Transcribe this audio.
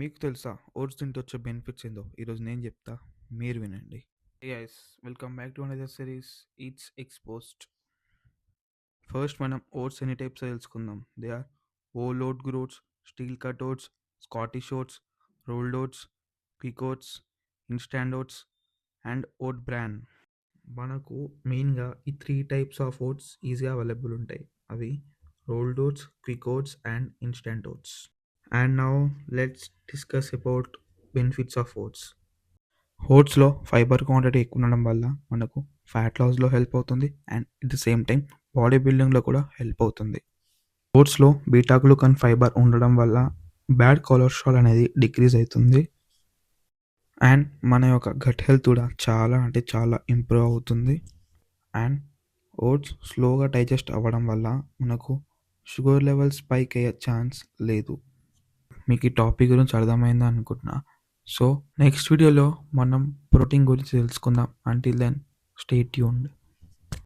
మీకు తెలుసా ఓట్స్ తింటే వచ్చే బెనిఫిట్స్ ఏందో ఈరోజు నేను చెప్తా, మీరు వినండి. Guys, welcome back to another series eats exposed. First మనం ఓట్స్ ఎన్ని టైప్స్ తెలుసుకుందాం. They are whole oat groats, steel cut oats, Scottish oats, rolled oats, quick oats, instant oats and oat bran. మనకు మెయిన్గా ఈ 3 టైప్స్ ఆఫ్ ఓట్స్ ఈజీగా available ఉంటాయి. అవి rolled oats, quick oats and instant oats. And now let's discuss about benefits of oats. ఓట్స్లో fibre quantity ఎక్కువ ఉండడం వల్ల మనకు ఫ్యాట్ లాస్లో హెల్ప్ అవుతుంది and at the same time body బిల్డింగ్లో కూడా హెల్ప్ అవుతుంది. ఓట్స్లో బీటా గ్లూకన్ ఫైబర్ ఉండడం వల్ల బ్యాడ్ కొలెస్ట్రాల్ అనేది డిక్రీజ్ అవుతుంది అండ్ మన యొక్క గట్ హెల్త్ కూడా చాలా అంటే చాలా ఇంప్రూవ్ అవుతుంది. అండ్ ఓట్స్ స్లోగా డైజెస్ట్ అవ్వడం వల్ల మనకు షుగర్ లెవెల్స్ స్పైక్ అయ్యే ఛాన్స్ లేదు. మీకు ఈ టాపిక్ గురించి అర్థమైంది అనుకుంటున్నా. సో నెక్స్ట్ వీడియోలో మనం ప్రోటీన్ గురించి తెలుసుకుందాం. Until then stay tuned.